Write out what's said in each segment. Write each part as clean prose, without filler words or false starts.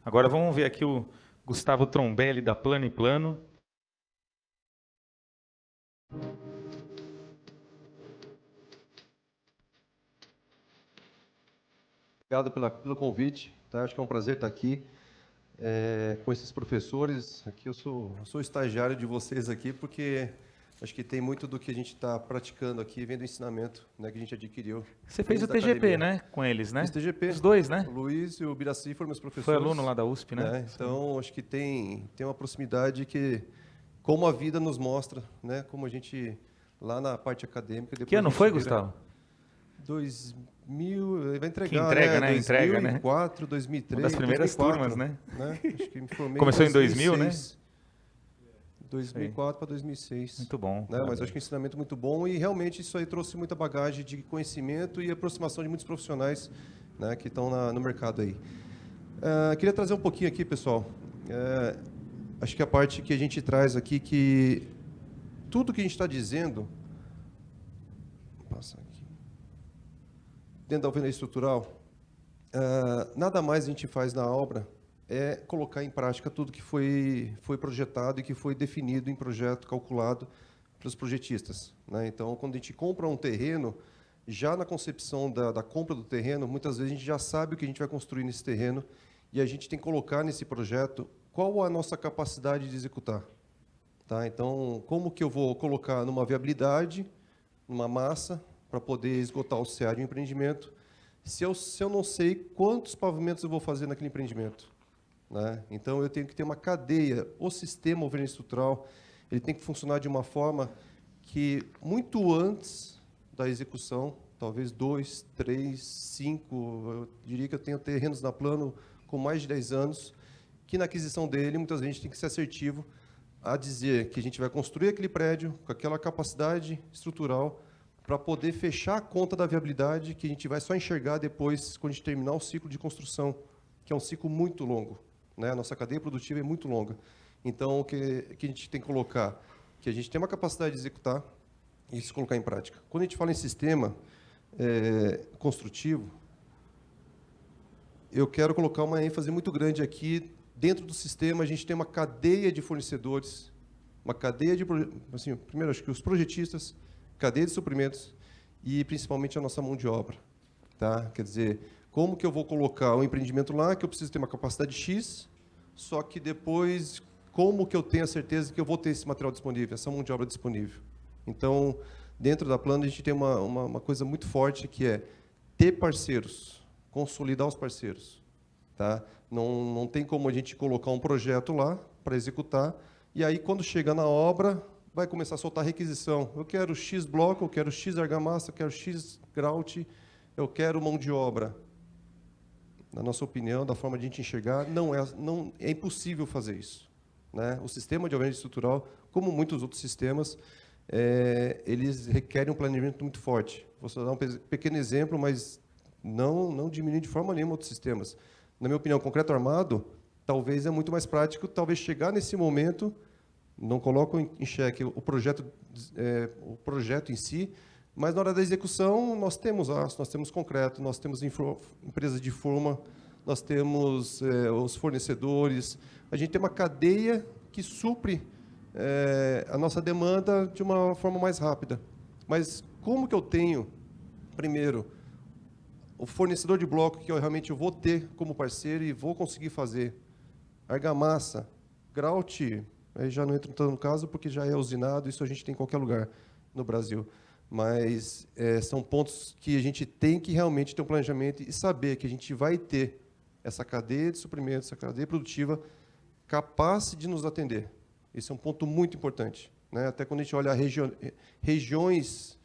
Agora vamos ver aqui o Gustavo Trombelli da Plano e Plano. Obrigado pelo convite, tá? Acho que é um prazer estar aqui com esses professores. Aqui eu sou estagiário de vocês aqui, porque acho que tem muito do que a gente está praticando aqui, vem do ensinamento, né, que a gente adquiriu. Você fez o TGP, né? Com eles, né? Fiz TGP. Os dois, né? O Luiz e o Biraci foram meus professores. Foi aluno lá da USP, né? Então, acho que tem uma proximidade que, como a vida nos mostra, né? Como a gente, lá na parte acadêmica... Depois Que ano foi, Gustavo? 2000, vai entregar, que entrega, né? 2004, 2003. Uma das primeiras 2004, turmas, né? Acho que me formei Começou em 2000, né? 2004 para 2006. Muito bom. Né? Mas acho que é um ensinamento muito bom e realmente isso aí trouxe muita bagagem de conhecimento e aproximação de muitos profissionais, né, que estão no mercado aí. Queria trazer um pouquinho aqui, pessoal. Acho que a parte que a gente traz aqui, que tudo que a gente está dizendo... Vou passar aqui. Dentro da alvenaria estrutural, nada mais a gente faz na obra é colocar em prática tudo que foi projetado e que foi definido em projeto, calculado pelos projetistas, né? Então, quando a gente compra um terreno, já na concepção da compra do terreno, muitas vezes a gente já sabe o que a gente vai construir nesse terreno e a gente tem que colocar nesse projeto qual a nossa capacidade de executar. Tá? Então, como que eu vou colocar numa viabilidade, numa massa, para poder esgotar o CA de um empreendimento, se eu não sei quantos pavimentos eu vou fazer naquele empreendimento, né? Então, eu tenho que ter uma cadeia. O sistema alvenaria estrutural, ele tem que funcionar de uma forma que, muito antes da execução, talvez 2, 3, 5, eu diria que eu tenho terrenos na Plano com mais de 10 anos, que na aquisição dele, muitas vezes, a gente tem que ser assertivo a dizer que a gente vai construir aquele prédio com aquela capacidade estrutural para poder fechar a conta da viabilidade, que a gente vai só enxergar depois, quando a gente terminar o ciclo de construção, que é um ciclo muito longo, né? A nossa cadeia produtiva é muito longa. Então, o que a gente tem que colocar? Que a gente tem uma capacidade de executar e se colocar em prática. Quando a gente fala em sistema construtivo, eu quero colocar uma ênfase muito grande aqui. Dentro do sistema, a gente tem uma cadeia de fornecedores, uma cadeia de... Assim, primeiro, acho que os projetistas, cadeia de suprimentos e, principalmente, a nossa mão de obra. Tá? Quer dizer, como que eu vou colocar um empreendimento lá, que eu preciso ter uma capacidade X, só que depois, como que eu tenho a certeza que eu vou ter esse material disponível, essa mão de obra disponível? Então, dentro da Plano, a gente tem uma coisa muito forte, que é ter parceiros, consolidar os parceiros. Tá? Não tem como a gente colocar um projeto lá para executar, e aí, quando chega na obra, vai começar a soltar requisição. Eu quero X bloco, eu quero X argamassa, eu quero X grout, eu quero mão de obra. Na nossa opinião, da forma de a gente enxergar, não é impossível fazer isso, né? O sistema de alvenaria estrutural, como muitos outros sistemas, eles requerem um planejamento muito forte. Vou só dar um pequeno exemplo, mas não diminui de forma nenhuma outros sistemas. Na minha opinião, concreto armado, talvez é muito mais prático, talvez chegar nesse momento, não coloco em xeque o projeto em si, mas na hora da execução, nós temos aço, nós temos concreto, nós temos empresas de forma, nós temos os fornecedores, a gente tem uma cadeia que supre a nossa demanda de uma forma mais rápida. Mas como que eu tenho, primeiro, o fornecedor de bloco que eu realmente vou ter como parceiro e vou conseguir fazer? Argamassa, grout, aí já não entro tanto no caso, porque já é usinado, isso a gente tem em qualquer lugar no Brasil. Mas são pontos que a gente tem que realmente ter um planejamento e saber que a gente vai ter essa cadeia de suprimentos, essa cadeia produtiva capaz de nos atender. Esse é um ponto muito importante, né? Até quando a gente olha regiões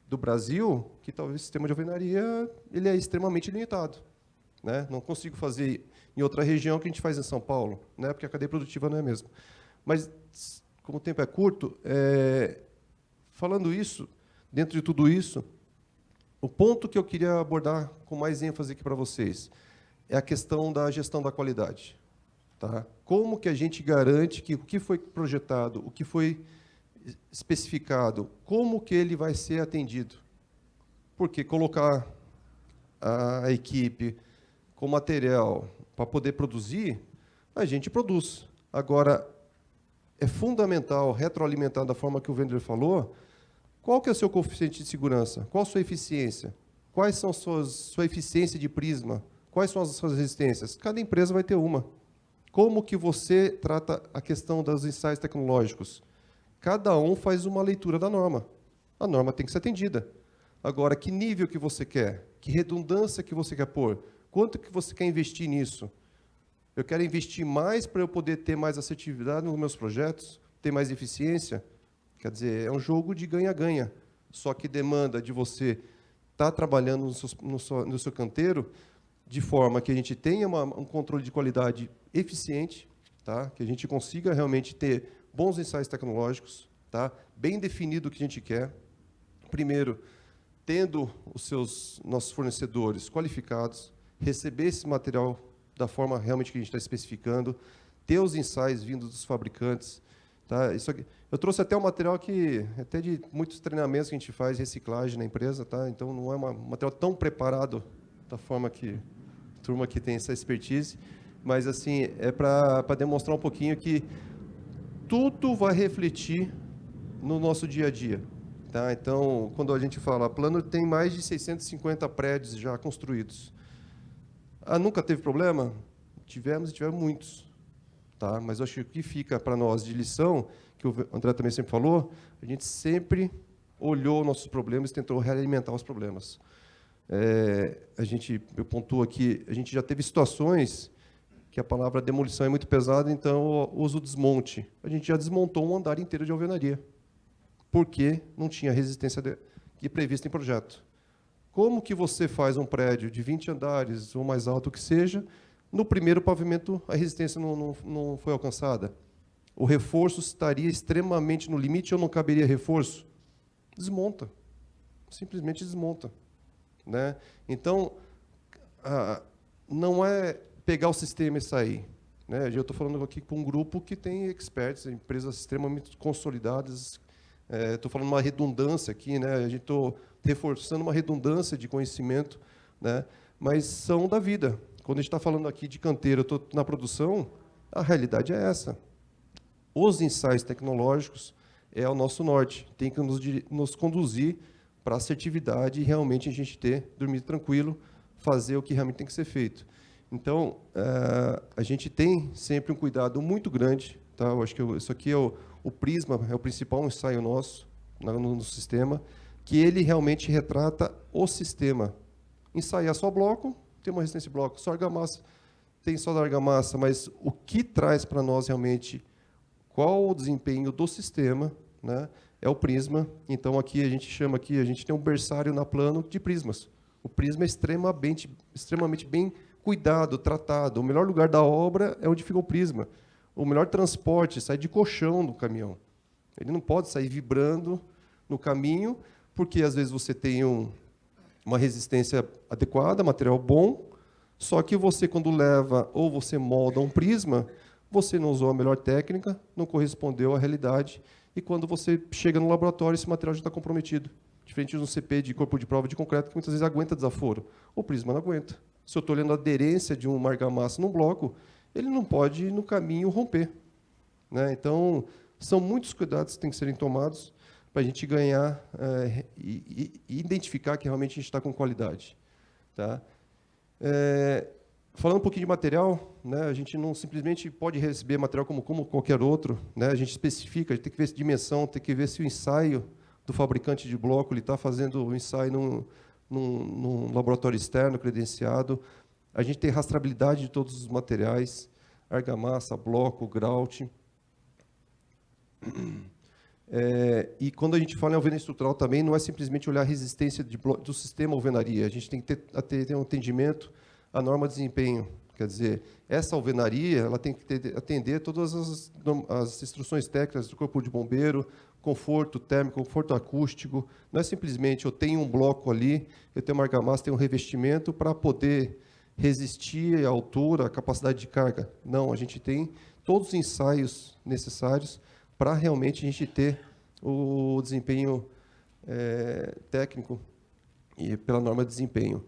do Brasil, que talvez o sistema de alvenaria ele é extremamente limitado, né? Não consigo fazer em outra região que a gente faz em São Paulo, né? Porque a cadeia produtiva não é a mesma. Mas, como o tempo é curto, falando isso, dentro de tudo isso, o ponto que eu queria abordar com mais ênfase aqui para vocês é a questão da gestão da qualidade. Tá? Como que a gente garante que o que foi projetado, o que foi especificado, como que ele vai ser atendido? Porque colocar a equipe com material, para poder produzir, a gente produz. Agora, é fundamental retroalimentar da forma que o Wendler falou. Qual que é o seu coeficiente de segurança? Qual a sua eficiência? Quais são sua eficiência de prisma? Quais são as suas resistências? Cada empresa vai ter uma. Como que você trata a questão dos ensaios tecnológicos? Cada um faz uma leitura da norma. A norma tem que ser atendida. Agora, que nível que você quer? Que redundância que você quer pôr? Quanto que você quer investir nisso? Eu quero investir mais para eu poder ter mais assertividade nos meus projetos, ter mais eficiência? Quer dizer, é um jogo de ganha-ganha. Só que demanda de você estar trabalhando no seu canteiro de forma que a gente tenha um controle de qualidade eficiente, tá? Que a gente consiga realmente ter bons ensaios tecnológicos, tá? Bem definido o que a gente quer. Primeiro, tendo nossos fornecedores qualificados, receber esse material da forma realmente que a gente está especificando, ter os ensaios vindos dos fabricantes. Tá? Isso aqui, eu trouxe até um material que, até de muitos treinamentos que a gente faz, reciclagem na empresa, tá? Então não é um material tão preparado da forma que a turma aqui tem essa expertise, mas assim, é para demonstrar um pouquinho que tudo vai refletir no nosso dia a dia. Tá? Então, quando a gente fala, Plano tem mais de 650 prédios já construídos. Nunca teve problema? Tivemos muitos. Tá? Mas eu acho que o que fica para nós de lição, que o André também sempre falou, a gente sempre olhou nossos problemas e tentou realimentar os problemas. Eu pontuo aqui, a gente já teve situações que a palavra demolição é muito pesada, então eu uso desmonte. A gente já desmontou um andar inteiro de alvenaria, porque não tinha resistência prevista em projeto. Como que você faz um prédio de 20 andares ou mais alto que seja, no primeiro pavimento a resistência não foi alcançada? O reforço estaria extremamente no limite ou não caberia reforço? Desmonta. Simplesmente desmonta. Né? Então, não é pegar o sistema e sair. Né? Eu estou falando aqui com um grupo que tem experts, empresas extremamente consolidadas. Estou falando uma redundância aqui, né? A gente estou reforçando uma redundância de conhecimento, né? Mas são da vida. Quando a gente está falando aqui de canteiro, eu estou na produção, a realidade é essa. Os ensaios tecnológicos é o nosso norte, tem que nos conduzir para a assertividade e realmente a gente dormir tranquilo, fazer o que realmente tem que ser feito. Então, a gente tem sempre um cuidado muito grande. Tá? Eu acho que isso aqui é o Prisma, é o principal ensaio nosso no sistema, que ele realmente retrata o sistema. Ensaiar só bloco, tem uma resistência de bloco, só argamassa, tem só da argamassa, mas o que traz para nós realmente qual o desempenho do sistema, né, é o Prisma. Então, aqui a gente tem um berçário na Plano de prismas. O Prisma é extremamente bem cuidado, tratado. O melhor lugar da obra é onde fica o Prisma. O melhor transporte sai de colchão do caminhão. Ele não pode sair vibrando no caminho, porque às vezes você tem uma resistência adequada, material bom, só que você, quando leva ou você molda um prisma, você não usou a melhor técnica, não correspondeu à realidade, e quando você chega no laboratório, esse material já está comprometido. Diferente de um CP de corpo de prova de concreto, que muitas vezes aguenta desaforo. O prisma não aguenta. Se eu estou olhando a aderência de uma argamassa num bloco, ele não pode, no caminho, romper. Né? Então, são muitos cuidados que têm que serem tomados para a gente ganhar e identificar que realmente a gente está com qualidade. Tá? Falando um pouquinho de material, né, a gente não simplesmente pode receber material como qualquer outro. Né? A gente especifica, a gente tem que ver a dimensão, tem que ver se o ensaio do fabricante de bloco está fazendo o ensaio num laboratório externo, credenciado. A gente tem rastreabilidade de todos os materiais, argamassa, bloco, grout. E quando a gente fala em alvenaria estrutural também, não é simplesmente olhar a resistência do sistema alvenaria. A gente tem que ter um atendimento à norma de desempenho. Quer dizer, essa alvenaria ela tem que atender todas as instruções técnicas do Corpo de Bombeiro, conforto térmico, conforto acústico. Não é simplesmente eu tenho um bloco ali, eu tenho uma argamassa, tenho um revestimento para poder resistir à altura, à capacidade de carga. Não, a gente tem todos os ensaios necessários para realmente a gente ter o desempenho técnico e pela norma de desempenho.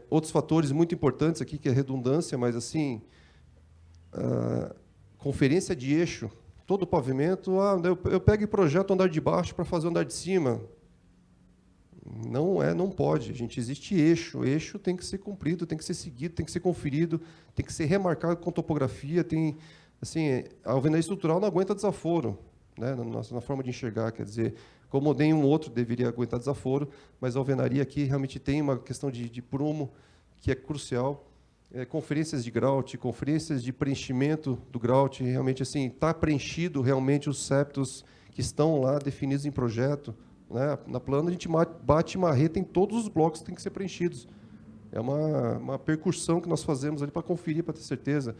Outros fatores muito importantes aqui, que é redundância, mas assim, conferência de eixo, todo o pavimento, eu pego e projeto o andar de baixo para fazer o andar de cima. Não pode. Existe eixo. O eixo tem que ser cumprido, tem que ser seguido, tem que ser conferido, tem que ser remarcado com topografia. A alvenaria estrutural não aguenta desaforo, né, na forma de enxergar. Quer dizer, como nenhum outro deveria aguentar desaforo, mas a alvenaria aqui realmente tem uma questão de prumo que é crucial. Conferências de grout, conferências de preenchimento do grout, realmente assim, está preenchido realmente os septos que estão lá definidos em projeto. Né? Na plana, a gente bate marreta em todos os blocos que têm que ser preenchidos. É uma percussão que nós fazemos ali para conferir, para ter certeza.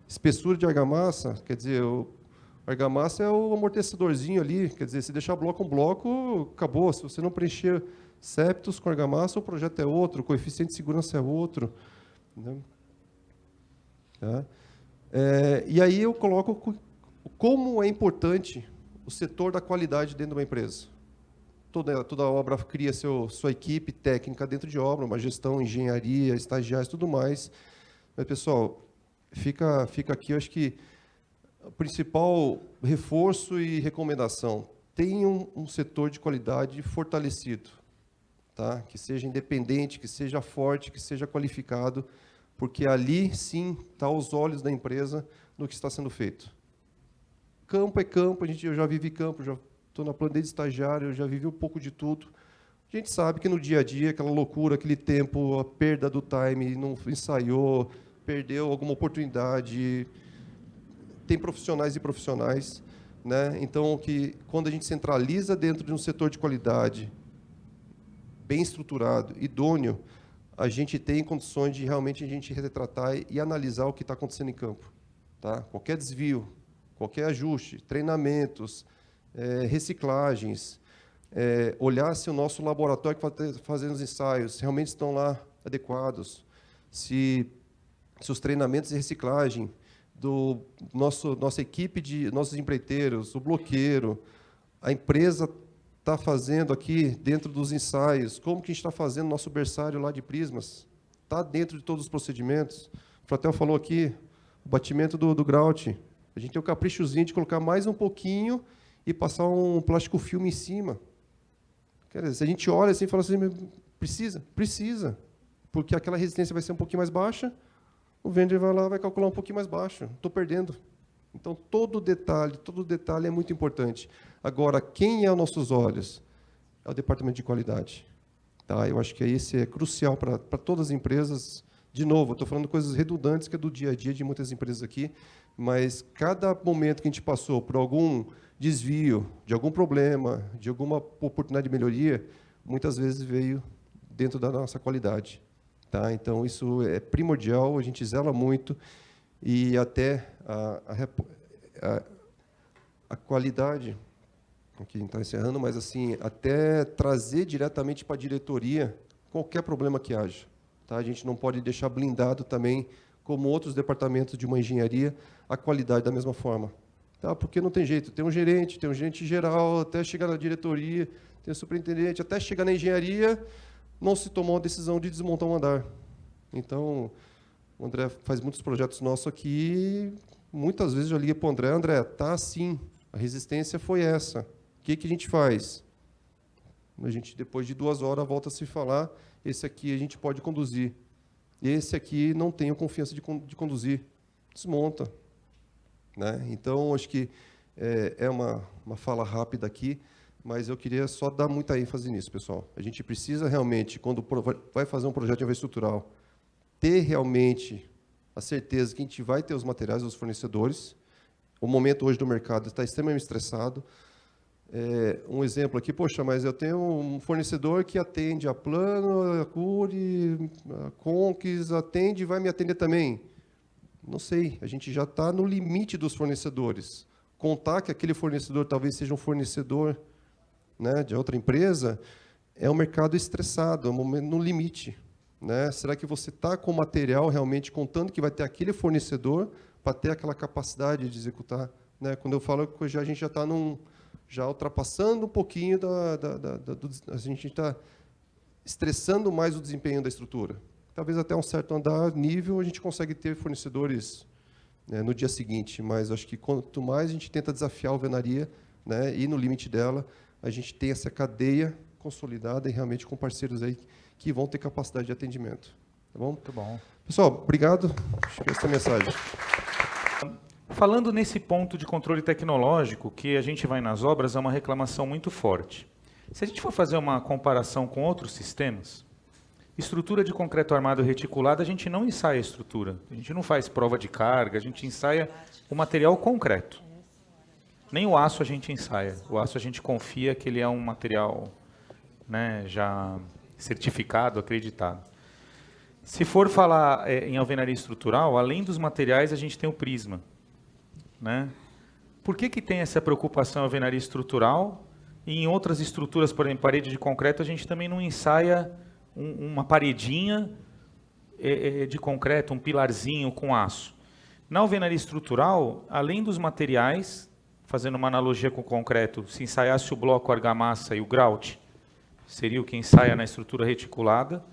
Espessura de argamassa, quer dizer, argamassa é o amortecedorzinho ali, quer dizer, se deixar bloco um bloco, acabou. Se você não preencher septos com argamassa, o projeto é outro, o coeficiente de segurança é outro. Né? Tá? E aí eu coloco como é importante o setor da qualidade dentro de uma empresa. Toda obra cria sua equipe técnica dentro de obra, uma gestão, engenharia, estagiários, tudo mais. Mas, pessoal, fica aqui, eu acho que o principal reforço e recomendação: tenham um setor de qualidade fortalecido, tá? Que seja independente, que seja forte, que seja qualificado, porque ali, sim, está aos olhos da empresa no que está sendo feito. Campo é campo, eu já vivi campo, já estou na plana de estagiário, eu já vivi um pouco de tudo. A gente sabe que no dia a dia, aquela loucura, aquele tempo, a perda do time, não ensaiou, perdeu alguma oportunidade. Tem profissionais e profissionais, né? Então, quando a gente centraliza dentro de um setor de qualidade, bem estruturado, idôneo, a gente tem condições de realmente a gente retratar e analisar o que está acontecendo em campo. Tá? Qualquer desvio, qualquer ajuste, treinamentos, reciclagens, olhar se o nosso laboratório que está fazendo os ensaios realmente estão lá adequados, se os treinamentos de reciclagem nossa equipe de nossos empreiteiros, o bloqueiro, a empresa está fazendo aqui dentro dos ensaios, como que a gente está fazendo nosso berçário lá de prismas, está dentro de todos os procedimentos. O Fratel falou aqui, o batimento do grout, a gente tem o caprichozinho de colocar mais um pouquinho e passar um plástico filme em cima. Quer dizer, se a gente olha assim e fala assim, precisa, porque aquela resistência vai ser um pouquinho mais baixa, o vendedor vai lá, vai calcular um pouquinho mais baixo, estou perdendo. Então, todo detalhe é muito importante. Agora, quem é aos nossos olhos? É o departamento de qualidade. Tá? Eu acho que esse é crucial para todas as empresas. De novo, estou falando coisas redundantes que é do dia a dia de muitas empresas aqui, mas cada momento que a gente passou por algum desvio, de algum problema, de alguma oportunidade de melhoria, muitas vezes veio dentro da nossa qualidade. Tá? Então, isso é primordial, a gente zela muito, e até a qualidade, aqui está encerrando, mas assim, até trazer diretamente para a diretoria qualquer problema que haja. Tá? A gente não pode deixar blindado também, como outros departamentos de uma engenharia, a qualidade da mesma forma. Tá? Porque não tem jeito, tem um gerente geral, até chegar na diretoria, tem o superintendente, até chegar na engenharia, não se tomou a decisão de desmontar um andar. Então, o André faz muitos projetos nossos aqui, muitas vezes eu liguei para o André, tá assim, a resistência foi essa, o que a gente faz? A gente, depois de 2 horas, volta a se falar, esse aqui a gente pode conduzir, esse aqui não tenho confiança de conduzir, desmonta. Né? Então, acho que é uma fala rápida aqui, mas eu queria só dar muita ênfase nisso, pessoal. A gente precisa realmente, quando vai fazer um projeto de infraestrutural, ter realmente a certeza que a gente vai ter os materiais dos fornecedores. O momento hoje do mercado está extremamente estressado. Um exemplo aqui, poxa, mas eu tenho um fornecedor que atende a Plano, a Cury, a Conquis, atende e vai me atender também. Não sei, a gente já está no limite dos fornecedores. Contar que aquele fornecedor talvez seja um fornecedor, né, de outra empresa, é um mercado estressado, é um momento no limite. Né? Será que você está com o material realmente contando que vai ter aquele fornecedor para ter aquela capacidade de executar? Né? Quando eu falo que a gente já está já ultrapassando um pouquinho a gente está estressando mais o desempenho da estrutura. Talvez até um certo nível a gente consegue ter fornecedores, né, no dia seguinte, mas acho que quanto mais a gente tenta desafiar a alvenaria, né, e no limite dela, a gente tem essa cadeia consolidada e realmente com parceiros aí que vão ter capacidade de atendimento. Tá bom? Muito bom. Pessoal, obrigado. Acho que essa é a mensagem. Falando nesse ponto de controle tecnológico, que a gente vai nas obras, é uma reclamação muito forte. Se a gente for fazer uma comparação com outros sistemas, estrutura de concreto armado reticulado, a gente não ensaia a estrutura. A gente não faz prova de carga, a gente ensaia o material concreto. Nem o aço a gente ensaia. O aço a gente confia que ele é um material, né, já certificado, acreditado. Se for falar em alvenaria estrutural, além dos materiais, a gente tem o prisma, né? Por que tem essa preocupação em alvenaria estrutural e em outras estruturas, por exemplo, parede de concreto, a gente também não ensaia uma paredinha de concreto, um pilarzinho com aço? Na alvenaria estrutural, além dos materiais, fazendo uma analogia com o concreto, se ensaiasse o bloco, a argamassa e o grout, seria o que ensaia na estrutura reticulada.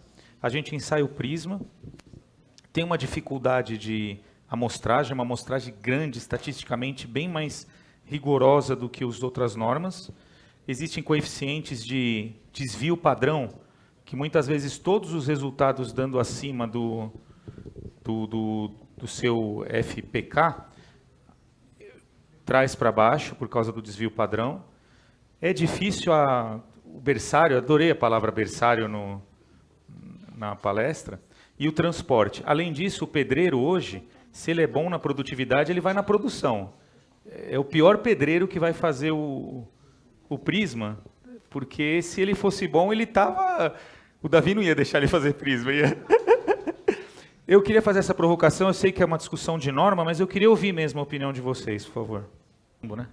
A gente ensaia o prisma, tem uma dificuldade de amostragem, uma amostragem grande, estatisticamente bem mais rigorosa do que as outras normas. Existem coeficientes de desvio padrão, que muitas vezes todos os resultados dando acima do seu FPK, traz para baixo por causa do desvio padrão. É difícil o berçário, adorei a palavra berçário na palestra, e o transporte. Além disso, o pedreiro hoje, se ele é bom na produtividade, ele vai na produção. É o pior pedreiro que vai fazer o prisma, porque se ele fosse bom, ele estava... O Davi não ia deixar ele fazer prisma. Eu queria fazer essa provocação, eu sei que é uma discussão de norma, mas eu queria ouvir mesmo a opinião de vocês, por favor. Né?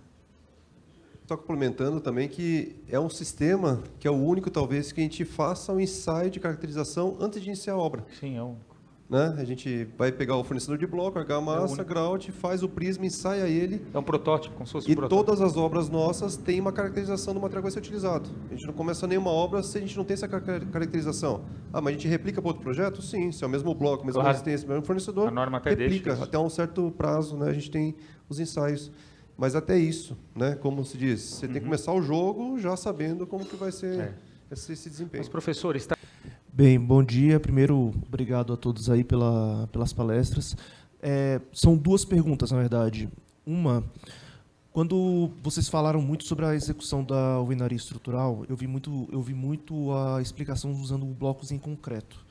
Só complementando também que é um sistema que é o único, talvez, que a gente faça um ensaio de caracterização antes de iniciar a obra. Sim, é o único. Né? A gente vai pegar o fornecedor de bloco, argamassa, grout, faz o prisma, ensaia ele. É um protótipo, como se fosse um protótipo. E todas as obras nossas têm uma caracterização do material que vai ser utilizado. A gente não começa nenhuma obra se a gente não tem essa caracterização. Ah, mas a gente replica para outro projeto? Sim, se é o mesmo bloco, mesma resistência, mesmo fornecedor, a norma até replica. Deixa até um certo prazo, né? A gente tem os ensaios. Mas até isso, né? Como se diz, você tem que começar o jogo já sabendo como que vai ser esse desempenho. Mas, professor, está... Bem, bom dia. Primeiro, obrigado a todos aí pelas palestras. São duas perguntas, na verdade. Uma, quando vocês falaram muito sobre a execução da alvenaria estrutural, eu vi muito a explicação usando blocos em concreto.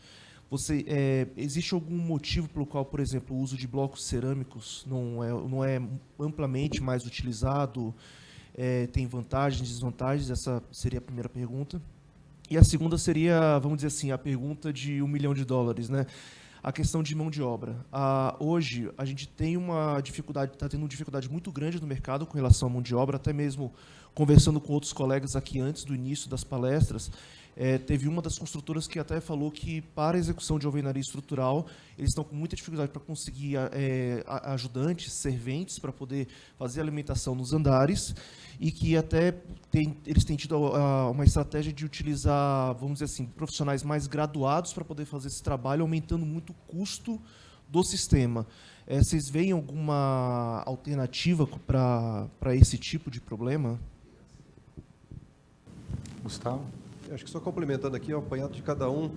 Existe algum motivo pelo qual, por exemplo, o uso de blocos cerâmicos não é amplamente mais utilizado? Tem vantagens, desvantagens? Essa seria a primeira pergunta. E a segunda seria, vamos dizer assim, a pergunta de $1 milhão, né? A questão de mão de obra. Hoje, a gente tem uma dificuldade, está tendo uma dificuldade muito grande no mercado com relação à mão de obra, até mesmo conversando com outros colegas aqui antes do início das palestras, teve uma das construtoras que até falou que, para a execução de alvenaria estrutural, eles estão com muita dificuldade para conseguir ajudantes, serventes, para poder fazer a alimentação nos andares, e que até eles têm tido uma estratégia de utilizar, vamos dizer assim, profissionais mais graduados para poder fazer esse trabalho, aumentando muito o custo do sistema. Vocês veem alguma alternativa para esse tipo de problema? Gustavo? Acho que só complementando aqui, o apanhado de cada um,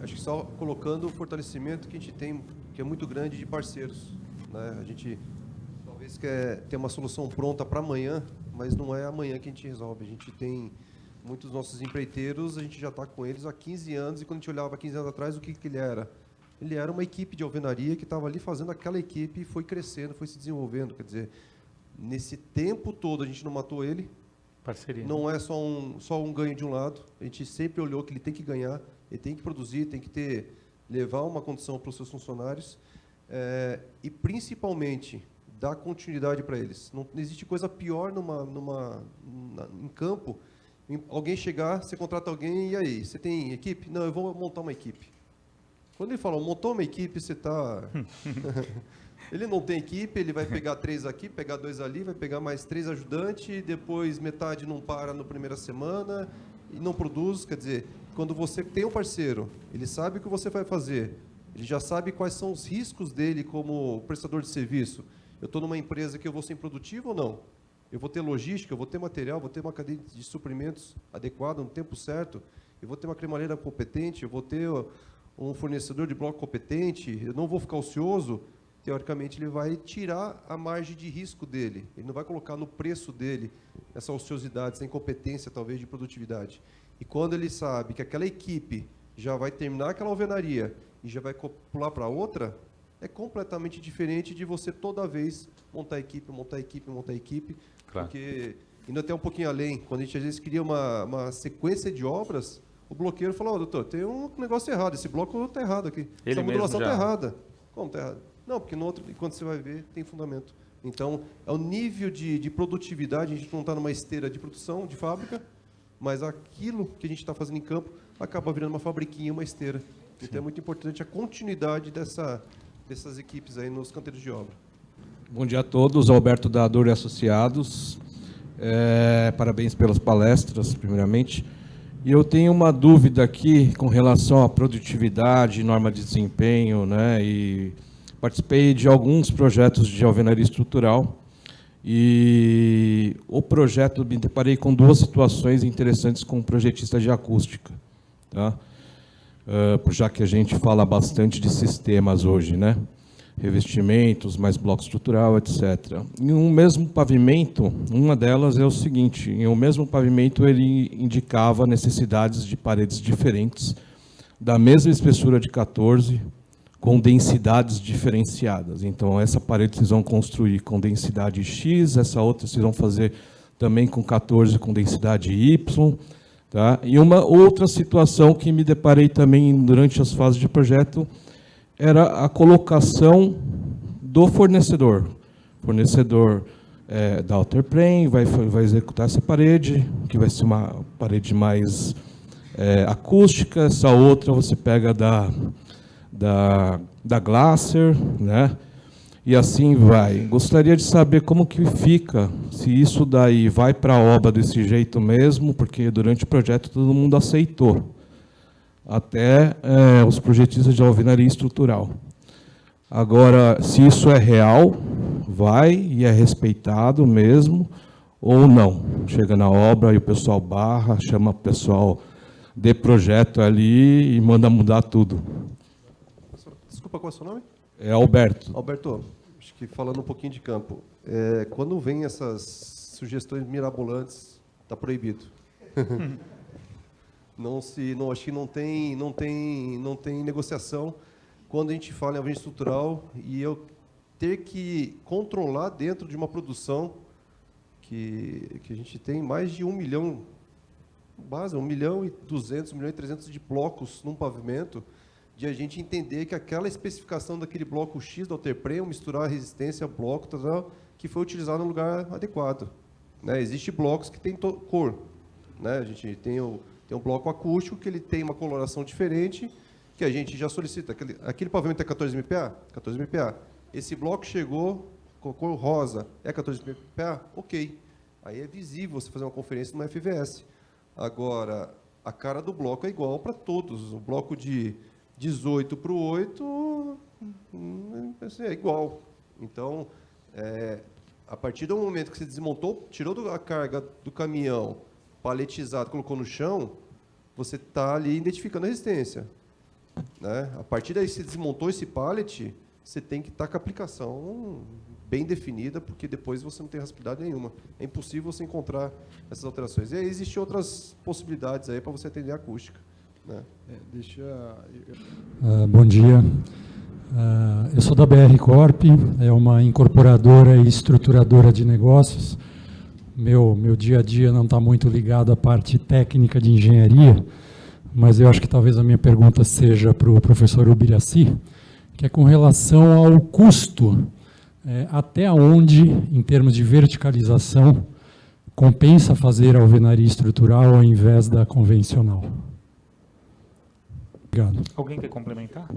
acho que só colocando o fortalecimento que a gente tem, que é muito grande, de parceiros. Né? A gente talvez quer ter uma solução pronta para amanhã, mas não é amanhã que a gente resolve. A gente tem muitos nossos empreiteiros, a gente já está com eles há 15 anos, e quando a gente olhava 15 anos atrás, o que ele era? Ele era uma equipe de alvenaria que estava ali fazendo aquela equipe e foi crescendo, foi se desenvolvendo. Quer dizer, nesse tempo todo a gente não matou ele. Parceria. Não é só um ganho de um lado. A gente sempre olhou que ele tem que ganhar, ele tem que produzir, tem que levar uma condição para os seus funcionários, e principalmente dar continuidade para eles. Não existe coisa pior em campo. Alguém chegar, você contrata alguém, e aí? Você tem equipe? Não, eu vou montar uma equipe. Quando ele fala, montou uma equipe, você está... Ele não tem equipe, ele vai pegar 3 aqui, pegar 2 ali, vai pegar mais 3 ajudantes, depois metade não para na primeira semana e não produz. Quer dizer, quando você tem um parceiro, ele sabe o que você vai fazer, ele já sabe quais são os riscos dele como prestador de serviço. Eu estou numa empresa que eu vou ser improdutivo ou não? Eu vou ter logística, eu vou ter material, vou ter uma cadeia de suprimentos adequada no tempo certo, eu vou ter uma cremalheira competente, eu vou ter um fornecedor de bloco competente, eu não vou ficar ocioso. Teoricamente, ele vai tirar a margem de risco dele. Ele não vai colocar no preço dele essa ociosidade, essa incompetência, talvez, de produtividade. E quando ele sabe que aquela equipe já vai terminar aquela alvenaria e já vai pular para outra, é completamente diferente de você toda vez montar equipe, montar equipe, montar equipe. Claro. Porque, indo até um pouquinho além, quando a gente às vezes cria uma sequência de obras, o bloqueiro fala, doutor, tem um negócio errado, esse bloco está errado aqui. Ele Essa modulação mesmo já... está errada. Como está errado? Não, porque no outro, quando você vai ver, tem fundamento. Então, é o nível de produtividade, a gente não está numa esteira de produção, de fábrica, mas aquilo que a gente está fazendo em campo acaba virando uma fabriquinha, uma esteira. Sim. Então, é muito importante a continuidade dessas equipes aí nos canteiros de obra. Bom dia a todos, Alberto da Dor e Associados. Parabéns pelas palestras, primeiramente. E eu tenho uma dúvida aqui com relação à produtividade, norma de desempenho, né? E participei de alguns projetos de alvenaria estrutural e o projeto, me deparei com duas situações interessantes com um projetista de acústica, tá? Já que a gente fala bastante de sistemas hoje, né? Revestimentos, mais bloco estrutural, etc. Em um mesmo pavimento, uma delas é o seguinte, em um mesmo pavimento ele indicava necessidades de paredes diferentes, da mesma espessura de 14, com densidades diferenciadas. Então, essa parede vocês vão construir com densidade X, essa outra vocês vão fazer também com 14 com densidade Y. Tá? E uma outra situação que me deparei também durante as fases de projeto era a colocação do fornecedor. O fornecedor da Outerplane vai executar essa parede, que vai ser uma parede mais acústica, essa outra você pega da Glacier, né? E assim vai. Gostaria de saber como que fica, se isso daí vai para a obra desse jeito mesmo, porque durante o projeto todo mundo aceitou, até os projetistas de alvenaria estrutural. Agora, se isso é real, vai e é respeitado mesmo, ou não? Chega na obra e o pessoal barra, chama o pessoal de projeto ali e manda mudar tudo. Desculpa, qual é o seu nome? É Alberto. Alberto, acho que falando um pouquinho de campo, quando vem essas sugestões mirabolantes, está proibido. Acho que não tem negociação quando a gente fala em alvenaria estrutural e eu ter que controlar dentro de uma produção que a gente tem mais de 1 milhão, base 1.200.000, 1.300.000 de blocos num pavimento, de a gente entender que aquela especificação daquele bloco X da Outerplane, misturar a resistência, bloco, que foi utilizado no lugar adequado. Né? Existem blocos que têm cor. Né? A gente tem um bloco acústico que ele tem uma coloração diferente, que a gente já solicita. Aquele pavimento é 14 MPa? 14 MPa. Esse bloco chegou com cor rosa, é 14 MPa? Ok. Aí é visível você fazer uma conferência no FVS. Agora, a cara do bloco é igual para todos. O bloco de 18 para o 8 é igual. Então, a partir do momento que você desmontou, tirou a carga do caminhão, paletizado, colocou no chão, você está ali identificando a resistência. Né? A partir daí, você desmontou esse pallet, você tem que estar com a aplicação bem definida, porque depois você não tem rastreabilidade nenhuma. É impossível você encontrar essas alterações. E aí existem outras possibilidades aí para você atender a acústica. Né? Bom dia. Eu sou da BR Corp, é uma incorporadora e estruturadora de negócios. Meu dia a dia não está muito ligado à parte técnica de engenharia, mas eu acho que talvez a minha pergunta seja para o professor Ubiraci, que é com relação ao custo, até onde, em termos de verticalização, compensa fazer a alvenaria estrutural ao invés da convencional. Obrigado. Alguém quer complementar?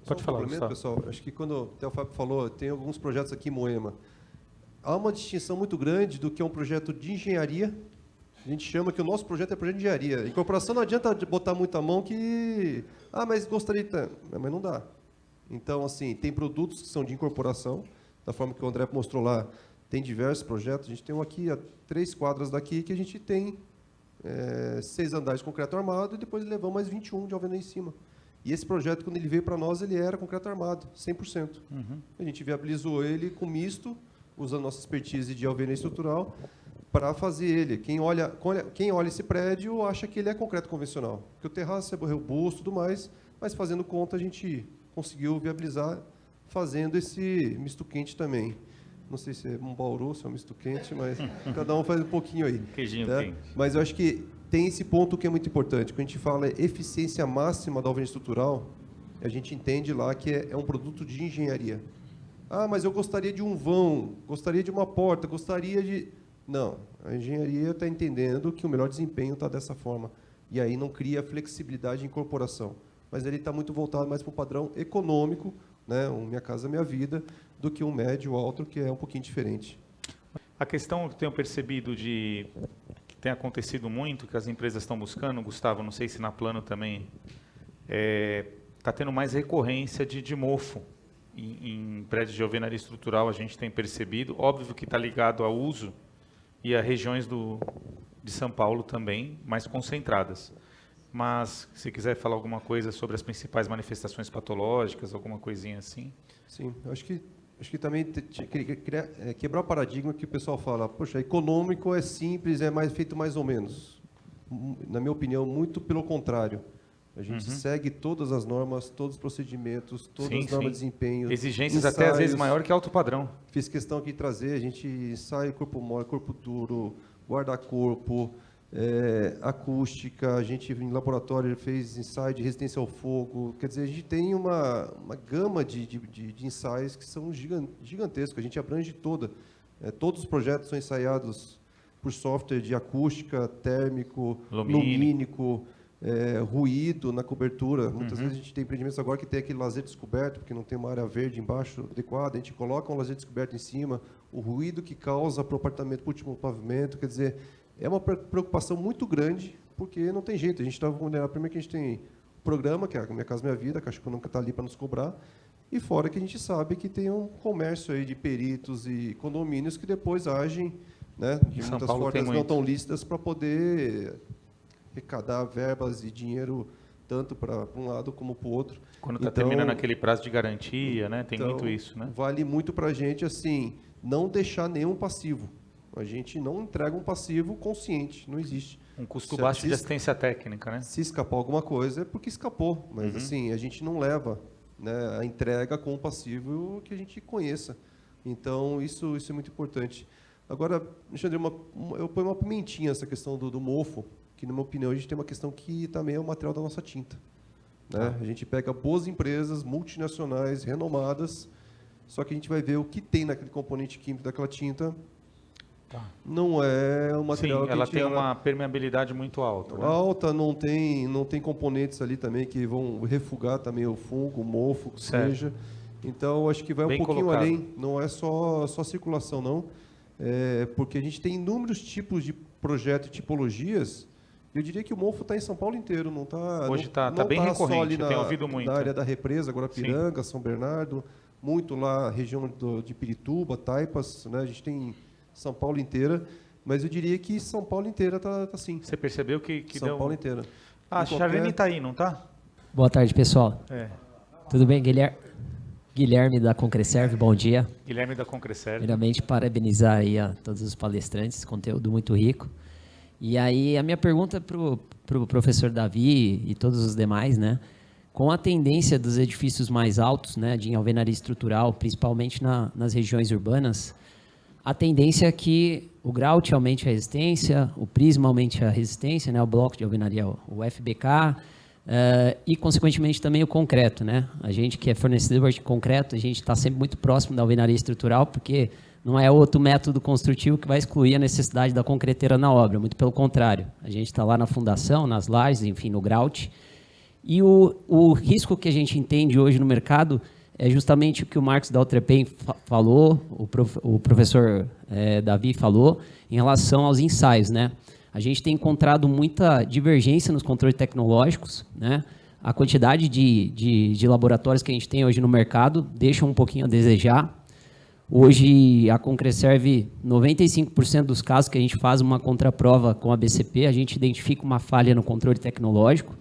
Pode falar, Gustavo. Pessoal. Acho que quando até o Fábio falou, tem alguns projetos aqui em Moema. Há uma distinção muito grande do que é um projeto de engenharia A gente chama que o nosso projeto é projeto de engenharia. Incorporação não adianta botar muita mão que... Ah, mas gostaria de... Mas não dá. Então, assim, tem produtos que são de incorporação, da forma que o André mostrou lá, tem diversos projetos. A gente tem um aqui, a 3 quadras daqui, que a gente tem 6 andares de concreto armado e depois levamos mais 21 de alvenaria em cima. E esse projeto, quando ele veio para nós, ele era concreto armado, 100%. A gente viabilizou ele com misto, usando nossa expertise de alvenaria estrutural, para fazer ele. Quem olha esse prédio acha que ele é concreto convencional, porque o terraço é robusto e tudo mais, mas fazendo conta a gente conseguiu viabilizar fazendo esse misto quente também. Não sei se é um Bauru, se é um misto quente, mas cada um faz um pouquinho aí. Queijinho tá? quente. Mas eu acho que tem esse ponto que é muito importante. Quando a gente fala eficiência máxima da alvenaria estrutural, a gente entende lá que é um produto de engenharia. Ah, mas eu gostaria de um vão, gostaria de uma porta, gostaria de... Não, a engenharia está entendendo que o melhor desempenho está dessa forma. E aí não cria flexibilidade de incorporação. Mas ele está muito voltado mais para o padrão econômico, né, um Minha Casa Minha Vida, do que um médio alto, que é um pouquinho diferente. A questão que eu tenho percebido que tem acontecido muito, que as empresas estão buscando, Gustavo, não sei se na Plano também, está tendo mais recorrência de mofo em prédios de alvenaria estrutural, a gente tem percebido. Óbvio que está ligado ao uso e a regiões de São Paulo também, mais concentradas. Mas, se quiser falar alguma coisa sobre as principais manifestações patológicas, alguma coisinha assim. Sim, acho que também quebrar o paradigma que o pessoal fala, poxa, econômico é simples, é feito mais ou menos. Na minha opinião, muito pelo contrário. A gente segue todas as normas, todos os procedimentos, todas as normas de desempenho. Exigências ensaios, até às vezes maior que alto padrão. Fiz questão aqui de trazer, a gente ensaia corpo mole, corpo duro, guarda-corpo, acústica, a gente em laboratório fez ensaio de resistência ao fogo. Quer dizer, a gente tem uma gama de ensaios que são gigantescos, a gente abrange toda. Todos os projetos são ensaiados por software de acústica, térmico, lumínico, ruído na cobertura. Muitas vezes a gente tem empreendimentos agora que tem aquele lazer descoberto, porque não tem uma área verde embaixo adequada, a gente coloca um lazer descoberto em cima, o ruído que causa para o apartamento, para o último pavimento, quer dizer, é uma preocupação muito grande, porque não tem jeito, a gente está vulnerável. Primeiro que a gente tem o programa, que é a Minha Casa Minha Vida, a Caixa Econômica está ali para nos cobrar, e fora que a gente sabe que tem um comércio aí de peritos e condomínios que depois agem, né, de muitas formas não tão lícitas para poder arrecadar verbas e dinheiro tanto para um lado como para o outro. Quando está terminando aquele prazo de garantia, né? Tem muito isso, né? Vale muito para a gente, assim, não deixar nenhum passivo. A gente não entrega um passivo consciente, não existe. Um custo baixo de assistência técnica, né? Se escapar alguma coisa é porque escapou, mas assim, a gente não leva, né, a entrega com um passivo que a gente conheça. Então, isso é muito importante. Agora, Alexandre, eu ponho uma pimentinha essa questão do mofo, que, na minha opinião, a gente tem uma questão que também é o material da nossa tinta. Né? A gente pega boas empresas, multinacionais, renomadas, só que a gente vai ver o que tem naquele componente químico daquela tinta. Não é um material que ela tem uma permeabilidade muito alta. Né? Alta, não tem componentes ali também que vão refugar também o fungo, o mofo, que seja. Então, acho que vai um pouquinho colocado. Além, não é só circulação, não. Porque a gente tem inúmeros tipos de projeto e tipologias. Eu diria que o mofo está em São Paulo inteiro, não está. Hoje está bem recorrente, só ali eu tenho ouvido muito. Na área da represa, Guarapiranga, São Bernardo, muito lá, região de Pirituba, Taipas, né? A gente tem São Paulo inteira, mas eu diria que São Paulo inteira está sim. Você percebeu que São Paulo inteira. A Charlene está aí, não está? Boa tarde, pessoal. Tudo bem, Guilherme da Concreserve, bom dia. Guilherme da Concreserve. Primeiramente, parabenizar aí a todos os palestrantes, conteúdo muito rico. E aí, a minha pergunta para o professor Davi e todos os demais, né? Com a tendência dos edifícios mais altos, né, de alvenaria estrutural, principalmente nas regiões urbanas, a tendência é que o grout aumente a resistência, o prisma aumente a resistência, né, o bloco de alvenaria, o FBK, e, consequentemente, também o concreto. Né? A gente que é fornecedor de concreto, a gente está sempre muito próximo da alvenaria estrutural, porque não é outro método construtivo que vai excluir a necessidade da concreteira na obra, muito pelo contrário. A gente está lá na fundação, nas lajes, enfim, no grout. E o risco que a gente entende hoje no mercado é justamente o que o Marcos Daltrepin falou, o professor Davi falou, em relação aos ensaios. Né? A gente tem encontrado muita divergência nos controles tecnológicos, né? A quantidade de laboratórios que a gente tem hoje no mercado deixa um pouquinho a desejar. Hoje, a Concreserve, 95% dos casos que a gente faz uma contraprova com a BCP, a gente identifica uma falha no controle tecnológico.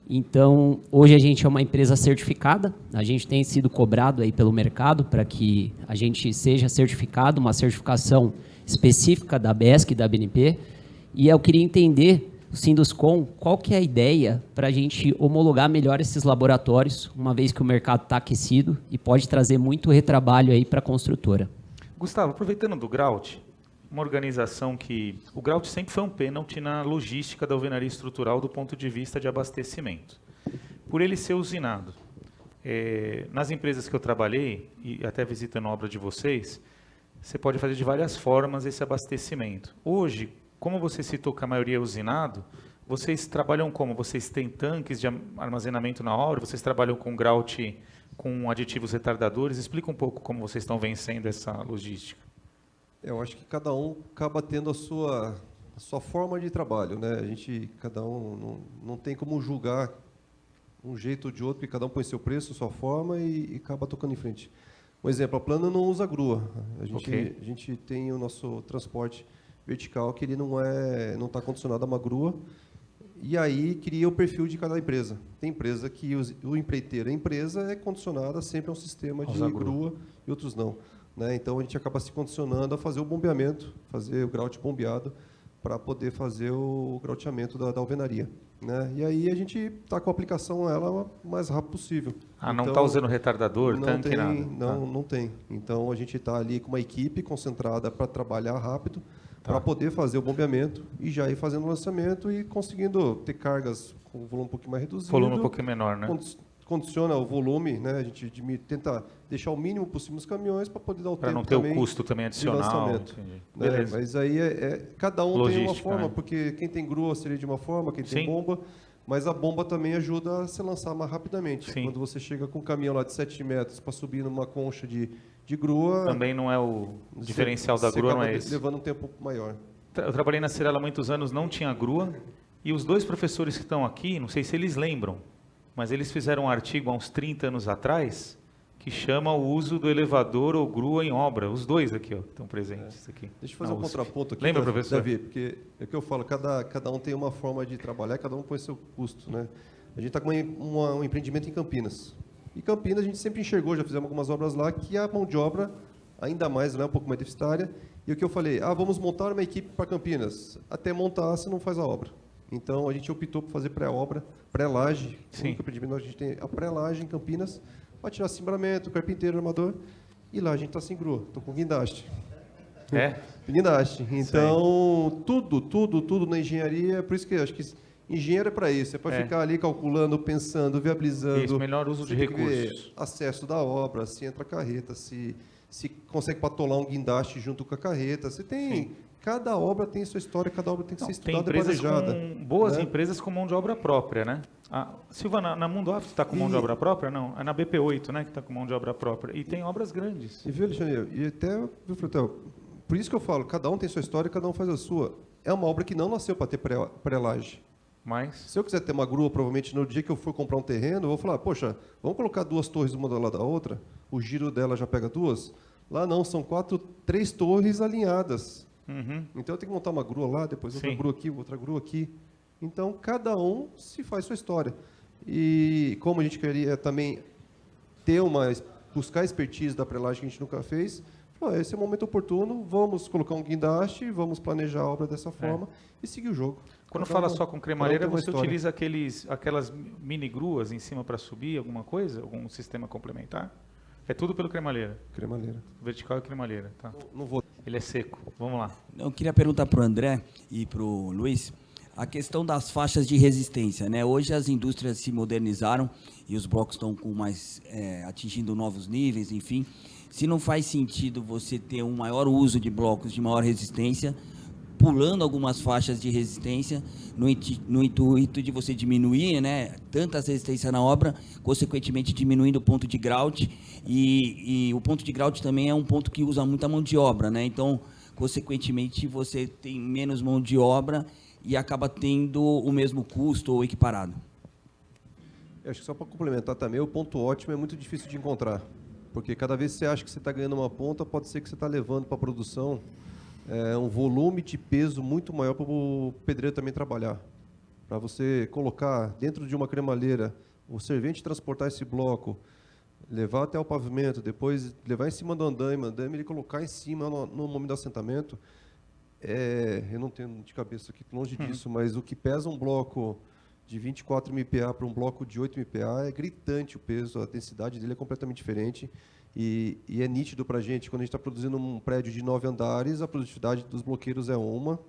Então, hoje a gente é uma empresa certificada, a gente tem sido cobrado aí pelo mercado para que a gente seja certificado, uma certificação específica da BESC e da BNP. E eu queria entender, o Sinduscom, qual que é a ideia para a gente homologar melhor esses laboratórios, uma vez que o mercado está aquecido e pode trazer muito retrabalho aí para a construtora. Gustavo, aproveitando do Grout, uma organização que... O Grout sempre foi um pênalti na logística da alvenaria estrutural do ponto de vista de abastecimento. Por ele ser usinado. Nas empresas que eu trabalhei, e até visitando a obra de vocês, você pode fazer de várias formas esse abastecimento. Hoje, como você citou que a maioria é usinado, vocês trabalham como? Vocês têm tanques de armazenamento na obra? Vocês trabalham com Grout, com aditivos retardadores? Explica um pouco como vocês estão vencendo essa logística. Eu acho que cada um acaba tendo a sua forma de trabalho, né? Cada um não tem como julgar um jeito ou de outro, porque cada um põe seu preço, sua forma e acaba tocando em frente. Um exemplo, a Plano não usa grua. A gente tem o nosso transporte vertical que ele não está condicionado a uma grua, e aí cria o perfil de cada empresa. Tem empresa que o empreiteiro, a empresa é condicionada sempre a um sistema de grua e outros não. Né? Então, a gente acaba se condicionando a fazer o bombeamento, fazer o grout bombeado, para poder fazer o grouteamento da alvenaria. Né? E aí a gente está com a aplicação ela o mais rápido possível. Não está usando retardador, tanque, nada? Não tem. Então, a gente está ali com uma equipe concentrada para trabalhar rápido, para poder fazer o bombeamento e já ir fazendo o lançamento e conseguindo ter cargas com volume um pouquinho mais reduzido. Volume um pouquinho menor, né? Condiciona o volume, né? A gente tenta deixar o mínimo possível nos caminhões para poder dar o tempo também. Para não ter o custo também adicional. Né? Mas aí cada um tem uma forma, né? Porque quem tem grua seria de uma forma, quem tem bomba, mas a bomba também ajuda a se lançar mais rapidamente. Sim. Quando você chega com um caminhão lá de 7 metros para subir numa concha de grua... Também não é o diferencial da grua, não é esse. Levando um tempo maior. Eu trabalhei na Cirela há muitos anos, não tinha grua, e os dois professores que estão aqui, não sei se eles lembram, mas eles fizeram um artigo há uns 30 anos atrás que chama o uso do elevador ou grua em obra. Os dois aqui, ó, estão presentes aqui. Deixa eu fazer um contraponto aqui. Lembra, professor? Davi, porque é o que eu falo, cada um tem uma forma de trabalhar, cada um põe seu custo. Né? A gente está com um empreendimento em Campinas. E Campinas a gente sempre enxergou, já fizemos algumas obras lá, que a mão de obra, ainda mais, né, um pouco mais deficitária. E o que eu falei, vamos montar uma equipe para Campinas. Até montar, você não faz a obra. Então, a gente optou por fazer pré-obra, pré-laje. O único empreendimento a gente tem a pré-laje em Campinas, para tirar cimbramento, carpinteiro, armador. E lá a gente está sem grua, estou com guindaste. Guindaste. Então, tudo na engenharia, por isso que eu acho que engenheiro é para isso, é para ficar ali calculando, pensando, viabilizando. Isso, melhor uso de recursos. Acesso da obra, se entra a carreta, se consegue patolar um guindaste junto com a carreta. Você tem... Cada obra tem sua história, cada obra tem que ser estudada e planejada. Boas empresas com mão de obra própria, né? Silva, na Mundo Office está com mão de obra própria? Não, é na BP8, né, que está com mão de obra própria. E tem obras grandes. E viu, Alexandre, e até, viu, Frutel, por isso que eu falo, cada um tem sua história, cada um faz a sua. É uma obra que não nasceu para ter pré-laje. Mas... Se eu quiser ter uma grua, provavelmente no dia que eu for comprar um terreno, eu vou falar, poxa, vamos colocar 2 torres uma do lado da outra, o giro dela já pega 2? Lá não, são 3 torres alinhadas. Então eu tenho que montar uma grua lá, depois outra grua aqui, outra grua aqui. Então cada um se faz sua história. E como a gente queria também buscar expertise da pré-laje que a gente nunca fez, esse é o momento oportuno, vamos colocar um guindaste, vamos planejar a obra dessa forma e seguir o jogo. Quando fala só com cremareira, você utiliza aquelas mini gruas em cima para subir alguma coisa? Algum sistema complementar? É tudo pelo cremalheira? Cremalheira. Vertical e cremalheira, tá. Não vou. Ele é seco. Vamos lá. Eu queria perguntar para o André e para o Luiz a questão das faixas de resistência, né? Hoje as indústrias se modernizaram e os blocos estão atingindo novos níveis, enfim. Se não faz sentido você ter um maior uso de blocos de maior resistência, pulando algumas faixas de resistência, no intuito de você diminuir, né, tanta resistência na obra, consequentemente diminuindo o ponto de grout, e o ponto de grout também é um ponto que usa muita mão de obra, né? Então, consequentemente você tem menos mão de obra e acaba tendo o mesmo custo ou equiparado. Eu acho que só para complementar também, o ponto ótimo é muito difícil de encontrar, porque cada vez que você acha que você está ganhando uma ponta, pode ser que você está levando para a produção um volume de peso muito maior para o pedreiro também trabalhar. Para você colocar dentro de uma cremalheira, o servente transportar esse bloco, levar até o pavimento, depois levar em cima do andaime ele colocar em cima no momento do assentamento, eu não tenho de cabeça aqui, longe disso, mas o que pesa um bloco de 24 MPa para um bloco de 8 MPa é gritante o peso, a densidade dele é completamente diferente e é nítido para a gente, quando a gente está produzindo um prédio de 9 andares, a produtividade dos bloqueiros é uma,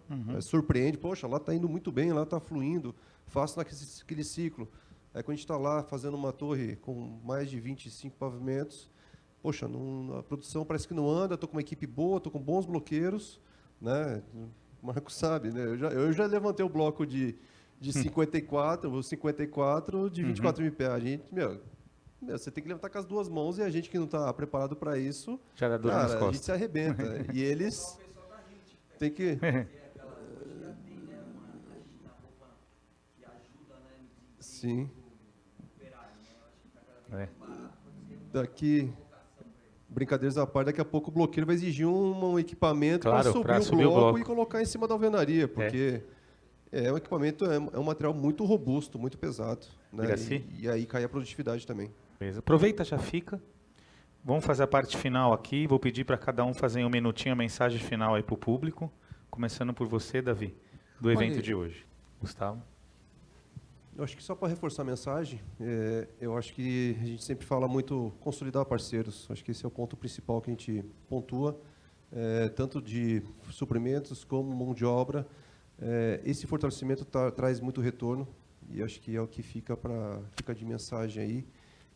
surpreende, poxa, lá está indo muito bem, lá está fluindo, faço naquele ciclo. Aí quando a gente está lá fazendo uma torre com mais de 25 pavimentos, poxa, a produção parece que não anda, estou com uma equipe boa, estou com bons bloqueiros, né? O Marco sabe, né? Eu já levantei o bloco de 54 de 24 MPa. A gente, você tem que levantar com as duas mãos e a gente que não está preparado para isso, Já dá dor nas a costas. gente se arrebenta. E eles têm que... Sim. Daqui, brincadeiras à parte, daqui a pouco o bloqueiro vai exigir um equipamento Claro, para subir subir o o bloco bloco e colocar em cima da alvenaria, porque um equipamento, é um material muito robusto, muito pesado. Né? Iraci? E aí cai a produtividade também. Beleza. Aproveita, já fica. Vamos fazer a parte final aqui. Vou pedir para cada um fazer um minutinho a mensagem final aí para o público. Começando por você, Davi, do evento de hoje. Gustavo? Eu acho que só para reforçar a mensagem, eu acho que a gente sempre fala muito consolidar parceiros. Acho que esse é o ponto principal que a gente pontua, tanto de suprimentos como mão de obra. Esse fortalecimento traz muito retorno e acho que é o que fica de mensagem aí.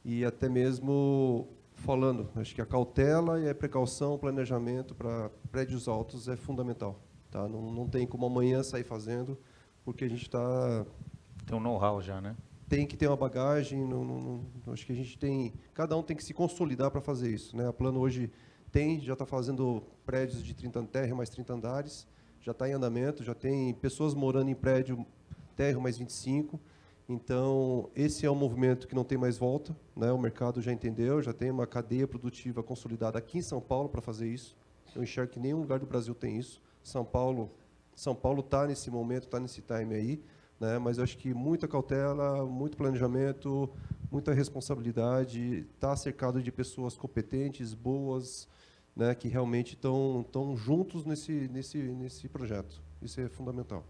E até mesmo falando, acho que a cautela e a precaução, o planejamento para prédios altos é fundamental. Tá? Não tem como amanhã sair fazendo, porque a gente está... Tem um know-how já, né? Tem que ter uma bagagem, acho que a gente tem... Cada um tem que se consolidar para fazer isso. Né? A Plano hoje já está fazendo prédios de 30 térreo mais 30 andares, já está em andamento, já tem pessoas morando em prédio térreo mais 25. Então, esse é um movimento que não tem mais volta. Né? O mercado já entendeu, já tem uma cadeia produtiva consolidada aqui em São Paulo para fazer isso. Eu enxergo que nenhum lugar do Brasil tem isso. São Paulo está nesse momento, está nesse time aí. Né, mas eu acho que muita cautela, muito planejamento, muita responsabilidade, está cercado de pessoas competentes, boas, né, que realmente estão juntos nesse projeto. Isso é fundamental.